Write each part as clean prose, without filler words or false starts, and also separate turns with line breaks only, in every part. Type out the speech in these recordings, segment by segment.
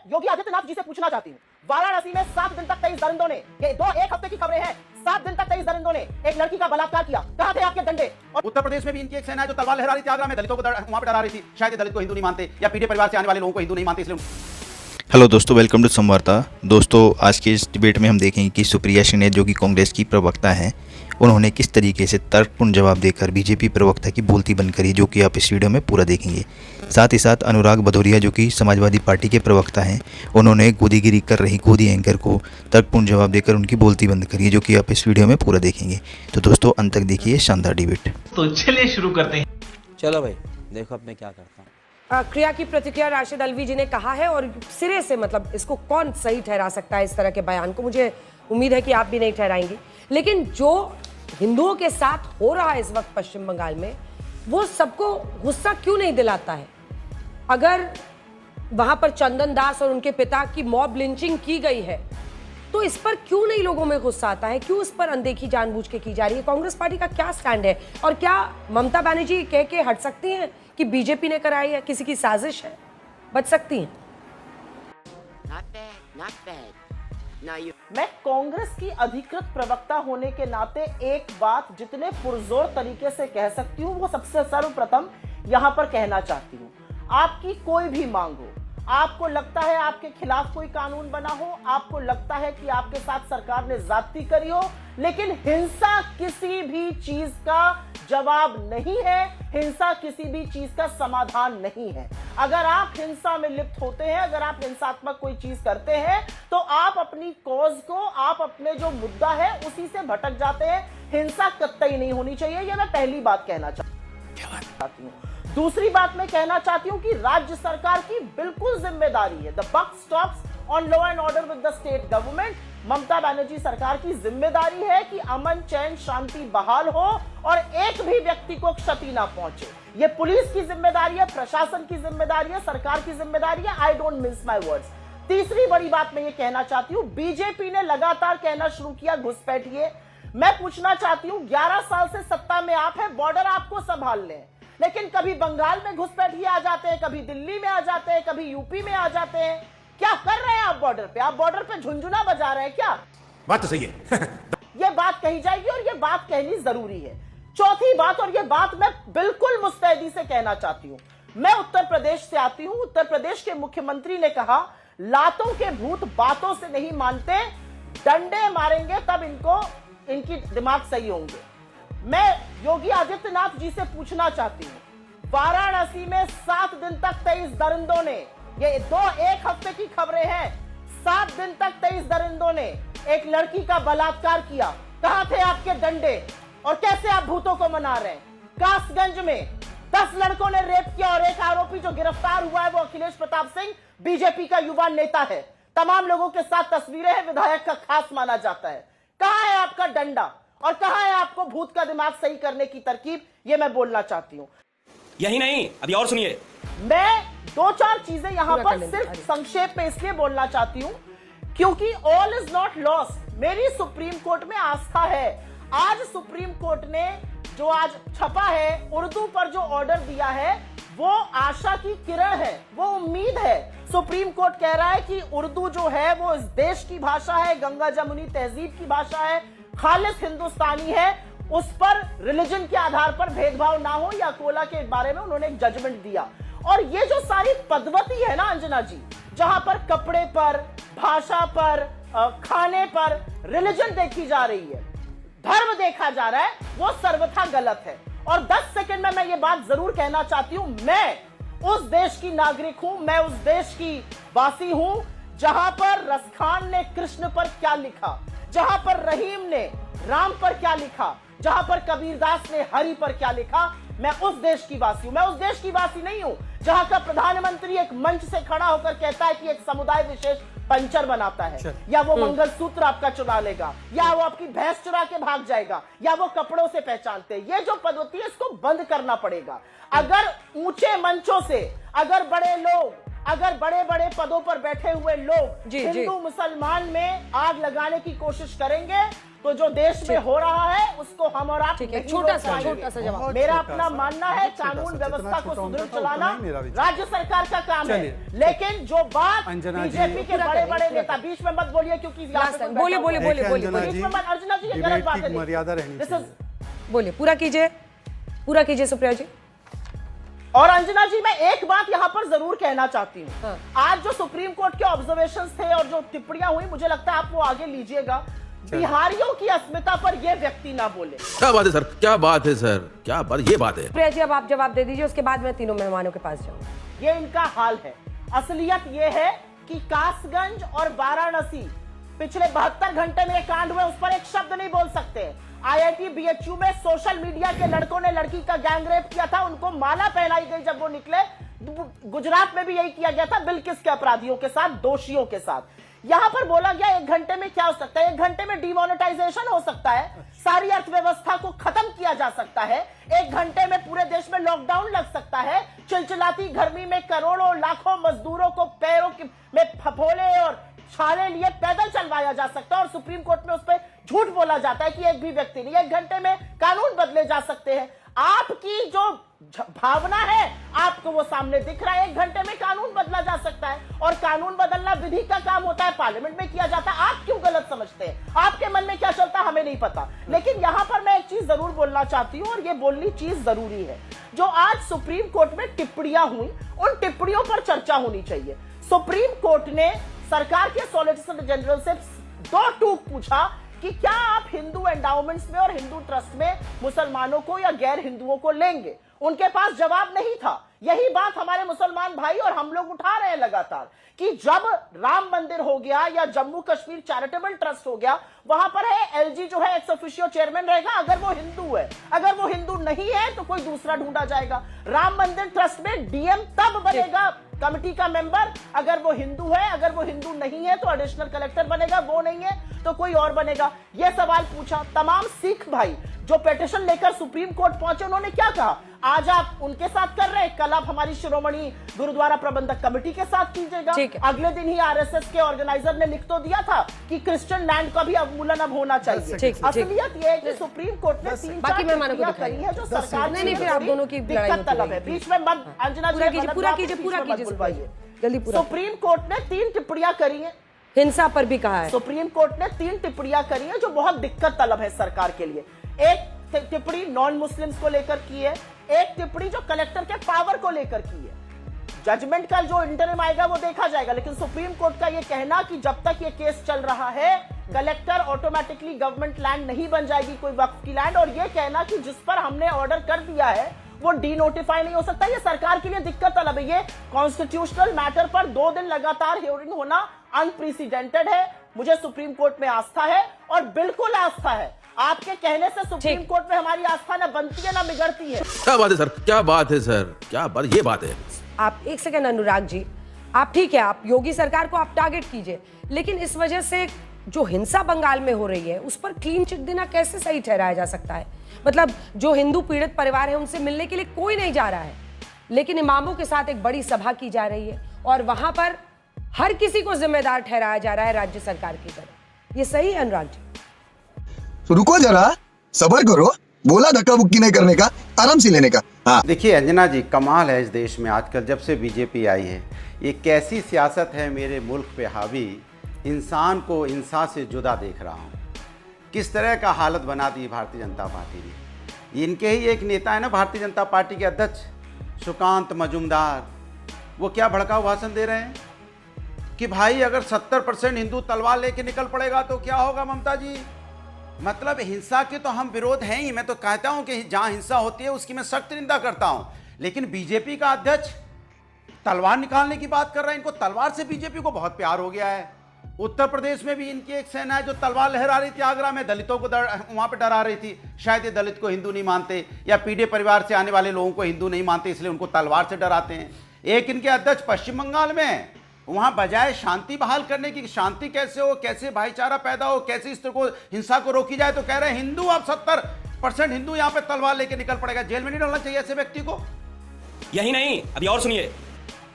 योगी आदित्यनाथ जी से पूछना चाहती हूँ, वाराणसी में 7 दिन तक 23 दरिंदों ने, ये एक हफ्ते की खबरें हैं, 7 दिन तक 23 दरिंदों ने एक लड़की का बलात्कार किया। कहां थे आपके डंडे?
और उत्तर प्रदेश में भी इनकी एक सेना है जो तलवार लहरा रही थी आगरा में, दलितों को वहां पे डरा रही थी। शायद दलित को हिंदू नहीं मानते या पीढ़ी परिवार से आने वाले लोगों को हिंदू नहीं मानते, इसलिए।
हेलो दोस्तों, वेलकम टू संवार्ता। दोस्तों, आज के इस डिबेट में हम देखेंगे कि सुप्रिया सिन्हा जो कि कांग्रेस की प्रवक्ता हैं, उन्होंने किस तरीके से तर्कपूर्ण जवाब देकर बीजेपी प्रवक्ता की बोलती बंद करी, जो कि आप इस वीडियो में पूरा देखेंगे। साथ ही साथ अनुराग भदौरिया जो कि समाजवादी पार्टी के प्रवक्ता हैं, उन्होंने गोदीगिरी कर रही गोदी एंकर को तर्कपूर्ण जवाब देकर उनकी बोलती बंद करी, जो कि आप इस वीडियो में पूरा देखेंगे। तो दोस्तों, अंत तक देखिए शानदार डिबेट।
तो चलिए शुरू करते हैं।
चलो भाई, देखो अब मैं क्या करता हूँ।
क्रिया की प्रतिक्रिया राशिद अलवी जी ने कहा है, और सिरे से मतलब इसको कौन सही ठहरा सकता है इस तरह के बयान को? मुझे उम्मीद है कि आप भी नहीं ठहराएंगी। लेकिन जो हिंदुओं के साथ हो रहा है इस वक्त पश्चिम बंगाल में, वो सबको गुस्सा क्यों नहीं दिलाता है? अगर वहां पर चंदन दास और उनके पिता की मॉब लिंचिंग की गई है, तो इस पर क्यों नहीं लोगों में गुस्सा आता है? क्यों इस पर अनदेखी जानबूझ के की जा रही है? कांग्रेस पार्टी का क्या स्टैंड है? और क्या ममता बनर्जी कह के हट सकती हैं कि बीजेपी ने कराई है, किसी की साजिश है? बच सकती हैं?
मैं कांग्रेस की अधिकृत प्रवक्ता होने के नाते एक बात जितने पुरजोर तरीके से कह सकती हूँ, वो सबसे सर्वप्रथम यहाँ पर कहना चाहती हूँ। आपकी कोई भी मांग हो, आपको लगता है आपके खिलाफ कोई कानून बना हो, आपको लगता है कि आपके साथ सरकार ने ज्यादती करी हो, लेकिन हिंसा किसी भी चीज का जवाब नहीं है, हिंसा किसी भी चीज का समाधान नहीं है। अगर आप हिंसा में लिप्त होते हैं, अगर आप हिंसात्मक कोई चीज करते हैं, तो आप अपनी कॉज को, आप अपने जो मुद्दा है उसी से भटक जाते हैं। हिंसा कतई नहीं होनी चाहिए, ये मैं पहली बात कहना चाहती हूँ। दूसरी बात मैं कहना चाहती हूं कि राज्य सरकार की बिल्कुल जिम्मेदारी है, the buck stops on law and order with the state government. Mamata Banerjee सरकार की जिम्मेदारी है कि अमन चैन शांति बहाल हो और एक भी व्यक्ति को क्षति ना पहुंचे। ये पुलिस की जिम्मेदारी है, प्रशासन की जिम्मेदारी है, सरकार की जिम्मेदारी है। I don't miss my words. तीसरी बड़ी बात मैं ये कहना चाहती हूँ, बीजेपी ने लगातार कहना शुरू किया घुसपैठिए। मैं पूछना चाहती हूँ, 11 साल से सत्ता में आप है, बॉर्डर आपको संभाल लें, लेकिन कभी बंगाल में घुसपैठिए आ जाते हैं, कभी दिल्ली में आ जाते हैं, कभी यूपी में आ जाते हैं। क्या कर रहे हैं आप बॉर्डर पे? आप बॉर्डर पे झुंझुना बजा रहे हैं क्या?
बात तो सही है।
ये बात कही जाएगी और ये बात कहनी जरूरी है। चौथी बात, और ये बात मैं बिल्कुल मुस्तैदी से कहना चाहती हूं, मैं उत्तर प्रदेश से आती हूं। उत्तर प्रदेश के मुख्यमंत्री ने कहा, लातों के भूत बातों से नहीं मानते, डंडे मारेंगे तब इनकी दिमाग सही होंगे। मैं योगी आदित्यनाथ जी से पूछना चाहती हूं, वाराणसी में 7 दिन तक 23 दरिंदों ने, ये एक हफ्ते की खबरें हैं, 7 दिन तक 23 दरिंदों ने एक लड़की का बलात्कार किया। कहां थे आपके डंडे? और कैसे आप भूतों को मना रहे हैं? कासगंज में 10 लड़कों ने रेप किया और एक आरोपी जो गिरफ्तार हुआ है वो अखिलेश प्रताप सिंह, बीजेपी का युवा नेता है। तमाम लोगों के साथ तस्वीरें हैं, विधायक का खास माना जाता है। कहां है आपका डंडा और कहां है आपको भूत का दिमाग सही करने की तरकीब? ये मैं बोलना चाहती हूं।
यही नहीं, अभी और सुनिए।
मैं 2-4 चीजें यहां पर सिर्फ संक्षेप में इसलिए बोलना चाहती हूं क्योंकि ऑल इज नॉट लॉस्ट। मेरी सुप्रीम कोर्ट में आस्था है। आज सुप्रीम कोर्ट ने जो आज छपा है, उर्दू पर जो ऑर्डर दिया है, वो आशा की किरण है, वो उम्मीद है। सुप्रीम कोर्ट कह रहा है कि उर्दू जो है वो इस देश की भाषा है, गंगा जमुनी तहजीब की भाषा है, खालिस हिंदुस्तानी है, उस पर रिलीजन के आधार पर भेदभाव ना हो, या कोला के बारे में उन्होंने एक जजमेंट दिया। और ये जो सारी पद्धति है ना अंजना जी, जहां पर कपड़े पर, भाषा पर, खाने पर रिलीजन देखी जा रही है, धर्म देखा जा रहा है, वो सर्वथा गलत है। और 10 सेकंड में मैं ये बात जरूर कहना चाहती हूं, मैं उस देश की नागरिक हूं, मैं उस देश की वासी हूं जहां पर रसखान ने कृष्ण पर क्या लिखा, जहां पर रहीम ने राम पर क्या लिखा, जहां पर कबीरदास ने हरि पर क्या लिखा। मैं उस देश की वासी हूं। मैं उस देश की वासी नहीं हूं जहां का प्रधानमंत्री एक मंच से खड़ा होकर कहता है कि एक समुदाय विशेष पंचर बनाता है, या वो मंगलसूत्र आपका चुरा लेगा, या वो आपकी भैंस चुरा के भाग जाएगा, या वो कपड़ों से पहचानते हैं। ये जो पद्धति है, इसको बंद करना पड़ेगा। अगर ऊंचे मंचों से, अगर बड़े लोग, अगर बड़े बड़े पदों पर बैठे हुए लोग हिंदू मुसलमान में आग लगाने की कोशिश करेंगे, तो जो देश में हो रहा है उसको हम और आप
ठीक है,
नहीं
छोटा
रोक
सा
पाएंगे।
जवाब।
मेरा अपना मानना है कानून व्यवस्था को सुदृढ़ चलाना राज्य सरकार का काम है, लेकिन जो बात बीजेपी के बड़े बड़े नेता, बीच में मत बोलिए क्योंकि
बोलिए बोलिए बोलिए बोलिए
बीच में मत, अर्चना जी ये गलत बात है,
मर्यादा रहनी
This is-
बोलिए, पूरा कीजिए सुप्रिया जी।
और अंजना जी मैं एक बात यहां पर जरूर कहना चाहती हूं।
हाँ।
आज जो सुप्रीम कोर्ट के ऑब्जर्वेशंस थे और जो टिप्पणियां हुई, मुझे लगता है आप वो आगे लीजिएगा। बिहारियों की अस्मिता पर यह व्यक्ति ना बोले।
क्या बात है सर, क्या बात है सर, क्या बात, ये बात है।
सुप्रिया जी अब आप जवाब दे दीजिए, उसके बाद मैं तीनों मेहमानों के पास जाऊंगी।
ये इनका हाल है। असलियत ये है कि कासगंज और वाराणसी पिछले 72 घंटे में ये कांड हुए, उस पर एक शब्द नहीं बोल सकते। आईआईटी बीएचयू में सोशल मीडिया के लड़कों ने लड़की का गैंगरेप किया था, उनको माला पहनाई गई जब वो निकले। गुजरात में भी यही किया गया था, बिल्किस के अपराधियों के साथ, दोषियों के साथ। यहां पर बोला गया 1 घंटे में क्या हो सकता है, 1 घंटे में डिमोनेटाइजेशन हो सकता है, सारी अर्थव्यवस्था को खत्म किया जा सकता है, 1 घंटे में पूरे देश में लॉकडाउन लग सकता है, चिलचिलाती गर्मी में करोड़ों लाखों मजदूरों को पैरों में फफोले और छाले लिए पैदल चलवाया जा सकता है, और सुप्रीम कोर्ट में उस पर झूठ बोला जाता है कि एक भी व्यक्ति नहीं। 1 घंटे में कानून बदले जा सकते हैं। आपकी जो भावना है आपको वो सामने दिख रहा है, 1 घंटे में कानून बदला जा सकता है, और कानून बदलना विधि का काम होता है, पार्लियामेंट में किया जाता है। आप क्यों गलत समझते हैं? आपके मन में क्या चलता है हमें नहीं पता, लेकिन यहां पर मैं एक चीज जरूर बोलना चाहती हूं, और ये बोलनी चीज जरूरी है। जो आज सुप्रीम कोर्ट में टिप्पणियां हुई, उन टिप्पणियों पर चर्चा होनी चाहिए। सुप्रीम कोर्ट ने सरकार के सॉलिसिटर जनरल से 2 टूक पूछा कि क्या आप हिंदू एंडाउमेंट्स में और हिंदू ट्रस्ट में मुसलमानों को या गैर हिंदुओं को लेंगे। उनके पास जवाब नहीं था। यही बात हमारे मुसलमान भाई और हम लोग उठा रहे हैं लगातार कि जब राम मंदिर हो गया या जम्मू कश्मीर चैरिटेबल ट्रस्ट हो गया, वहां पर है एलजी जो है एक्स ऑफिशियो चेयरमैन रहेगा अगर वो हिंदू है, अगर वो हिंदू नहीं है तो कोई दूसरा ढूंढा जाएगा। राम मंदिर ट्रस्ट में डीएम तब बनेगा कमिटी का मेंबर अगर वो हिंदू है, अगर वो हिंदू नहीं है तो एडिशनल कलेक्टर बनेगा, वो नहीं है तो कोई और बनेगा। यह सवाल पूछा। तमाम सिख भाई जो पिटीशन लेकर सुप्रीम कोर्ट पहुंचे, उन्होंने क्या कहा? आज आप उनके साथ कर रहे हैं, कल आप हमारी शिरोमणि गुरुद्वारा प्रबंधक कमेटी के साथ कीजिएगा। अगले दिन ही आरएसएस के ऑर्गेनाइजर ने लिख तो दिया था कि क्रिश्चियन लैंड का भी अवमूल्यन अब होना चाहिए। असलियत यह है कि सुप्रीम कोर्ट ने 3-4 टिप्पणियां करी है जो सरकार
नहीं, फिर आप दोनों की
दिक्कत तलब है। बीच में अंजना जी
पूरा कीजिए जल्दी पूरा।
सुप्रीम कोर्ट ने 3 टिप्पणियां करी है,
हिंसा पर भी कहा है।
सुप्रीम कोर्ट ने 3 टिप्पणियां करी है जो बहुत दिक्कत तलब है सरकार के लिए। एक टिप्पणी नॉन मुस्लिम्स को लेकर की है, एक टिप्पणी जो कलेक्टर के पावर को लेकर की है। जजमेंट का जो इंटरिम आएगा वो देखा जाएगा, लेकिन सुप्रीम कोर्ट का ये कहना कि जब तक ये केस चल रहा है कलेक्टर ऑटोमेटिकली गवर्नमेंट लैंड नहीं बन जाएगी कोई वक्फ की लैंड, और ये कहना कि जिस पर हमने ऑर्डर कर दिया है वो डी नोटिफाई नहीं हो सकता, ये सरकार के लिए दिक्कत तलब है। ये कॉन्स्टिट्यूशनल मैटर पर 2 दिन लगातार हियरिंग होना अनप्रेसिडेंटेड है। मुझे सुप्रीम कोर्ट में आस्था है, और बिल्कुल आस्था है। आपके कहने से सुप्रीम कोर्ट में हमारी आस्था न बनती है न बिगड़ती है।
क्या बात है सर, क्या बात है सर, क्या बात, ये बात है।
आप एक सेकंड अनुराग जी, आप ठीक है, आप योगी सरकार को आप टारगेट कीजिए, लेकिन इस वजह से जो हिंसा बंगाल में हो रही है उस पर क्लीन चिट देना कैसे सही ठहराया जा सकता है? मतलब जो हिंदू पीड़ित परिवार है उनसे मिलने के लिए कोई नहीं जा रहा है, लेकिन इमामों के साथ एक बड़ी सभा की जा रही है और वहां पर हर किसी को जिम्मेदार ठहराया जा रहा है राज्य सरकार की तरह। ये सही है अनुराग जी?
रुको जरा, सब्र करो, बोला धक्का बुक्की नहीं करने का, आराम से लेने का। हाँ
देखिए अंजना जी, कमाल है इस देश में आजकल जब से बीजेपी आई है। ये कैसी सियासत है मेरे मुल्क पे हावी, इंसान को इंसान से जुदा देख रहा हूँ। किस तरह का हालत बना दी भारतीय जनता पार्टी ने। इनके ही एक नेता है ना भारतीय जनता पार्टी के अध्यक्ष सुकांत मजूमदार, वो क्या भड़काऊ भाषण दे रहे हैं कि भाई अगर 70% हिंदू तलवार लेके निकल पड़ेगा तो क्या होगा ममता जी। मतलब हिंसा के तो हम विरोध हैं ही। मैं तो कहता हूं कि जहां हिंसा होती है उसकी मैं सख्त निंदा करता हूं, लेकिन बीजेपी का अध्यक्ष तलवार निकालने की बात कर रहा है। इनको तलवार से बीजेपी को बहुत प्यार हो गया है। उत्तर प्रदेश में भी इनकी एक सेना है जो तलवार लहरा रही थी, आगरा में दलितों को वहां पे डरा रही थी। शायद ये दलित को हिंदू नहीं मानते या पीढ़ी परिवार से आने वाले लोगों को हिंदू नहीं मानते, इसलिए उनको तलवार से डराते हैं। एक इनके अध्यक्ष पश्चिम बंगाल में, वहां बजाय शांति बहाल करने की, शांति कैसे हो, कैसे भाईचारा पैदा हो, कैसे इस तरह को हिंसा को रोकी जाए, तो कह रहे हैं हिंदू अब 70% हिंदू यहां पे तलवार लेके निकल पड़ेगा। जेल में नहीं डालना चाहिए ऐसे व्यक्ति को?
यही नहीं, अभी और सुनिए।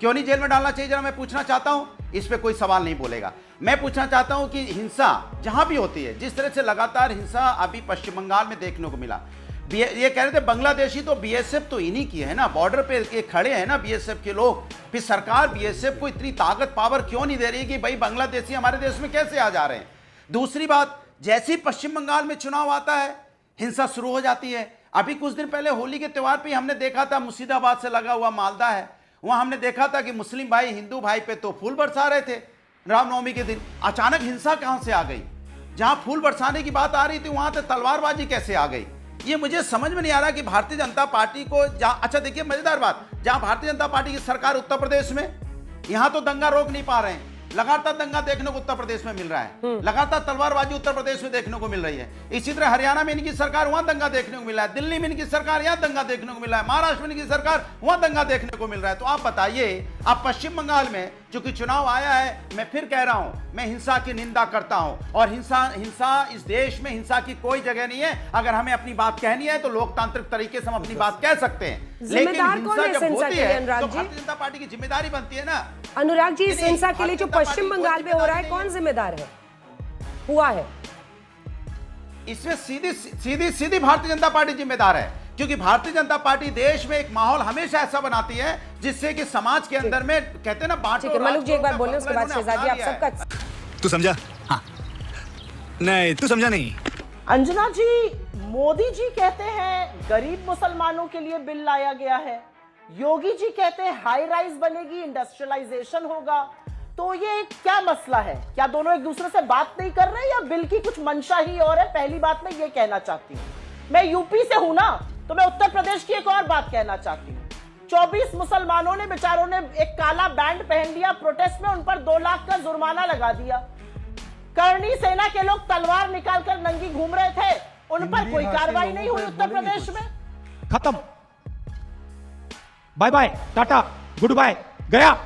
क्यों नहीं जेल में डालना चाहिए, जरा मैं पूछना चाहता हूं। इस पे कोई सवाल नहीं बोलेगा। मैं पूछना चाहता हूं कि हिंसा जहां भी होती है, जिस तरह से लगातार हिंसा अभी पश्चिम बंगाल में देखने को मिला, ये कह रहे थे बांग्लादेशी तो बीएसएफ तो इन्हीं की है ना, बॉर्डर पे ये खड़े हैं ना बीएसएफ के लोग, फिर सरकार बीएसएफ को इतनी ताकत पावर क्यों नहीं दे रही कि भाई बांग्लादेशी हमारे देश में कैसे आ जा रहे हैं। दूसरी बात, जैसे ही पश्चिम बंगाल में चुनाव आता है हिंसा शुरू हो जाती है। अभी कुछ दिन पहले होली के त्यौहार पे हमने देखा था, मुर्शिदाबाद से लगा हुआ मालदा है, वहां हमने देखा था कि मुस्लिम भाई हिंदू भाई पे तो फूल बरसा रहे थे रामनवमी के दिन। अचानक हिंसा कहां से आ गई? जहां फूल बरसाने की बात आ रही थी वहां से तलवारबाजी कैसे आ गई? ये मुझे समझ में नहीं आ रहा कि भारतीय जनता पार्टी को अच्छा देखिए मजेदार बात, जहां भारतीय जनता पार्टी की सरकार उत्तर प्रदेश में, यहां तो दंगा रोक नहीं पा रहे हैं, लगातार दंगा देखने को उत्तर प्रदेश में मिल रहा है, लगातार तलवारबाजी उत्तर प्रदेश में देखने को मिल रही है। इसी तरह हरियाणा में इनकी सरकार, वहां दंगा देखने को मिल रहा है, दिल्ली में इनकी सरकार, यहां दंगा देखने को मिल रहा है, महाराष्ट्र में इनकी सरकार, वहां दंगा देखने को मिल रहा है। तो आप बताइए, आप पश्चिम बंगाल में चूंकि चुनाव आया है, मैं फिर कह रहा हूं, मैं हिंसा की निंदा करता हूं और हिंसा इस देश में हिंसा की कोई जगह नहीं है। अगर हमें अपनी बात कहनी है तो लोकतांत्रिक तरीके से हम अपनी बात कह सकते हैं, लेकिन हिंसा जब होती है तो भारतीय जनता पार्टी की जिम्मेदारी बनती है ना।
अनुराग जी, इस हिंसा के लिए जो पश्चिम बंगाल में हो रहा है, कौन जिम्मेदार है, हुआ है
इसमें? सीधी भारतीय जनता पार्टी जिम्मेदार है, क्योंकि भारतीय जनता पार्टी देश में एक माहौल हमेशा ऐसा बनाती है जिससे कि समाज के अंदर में कहते हैं ना बांटो।
ठीक है, मलुक जी एक बार बोले, उसके बाद शहजादी आप सबका।
तू समझा? हाँ। नहीं, तू समझा नहीं।
अंजना जी, मोदी जी कहते हैं गरीब मुसलमानों के लिए बिल लाया गया है, योगी जी कहते हैं हाई राइज बनेगी, इंडस्ट्रियलाइजेशन होगा, तो ये क्या मसला है? क्या दोनों एक दूसरे से बात नहीं कर रहे या बिल की कुछ मंशा ही और है? पहली बात मैं ये कहना चाहती हूँ, मैं यूपी से हूं ना, तो मैं उत्तर प्रदेश की एक और बात कहना चाहती हूँ। 24 मुसलमानों ने बेचारों ने एक काला बैंड पहन लिया प्रोटेस्ट में, उन पर 2 लाख का जुर्माना लगा दिया। करनी सेना के लोग तलवार निकालकर नंगी घूम रहे थे, उन पर कोई कार्रवाई नहीं हुई उत्तर प्रदेश में।
खत्म, bye bye, tata, goodbye, गया।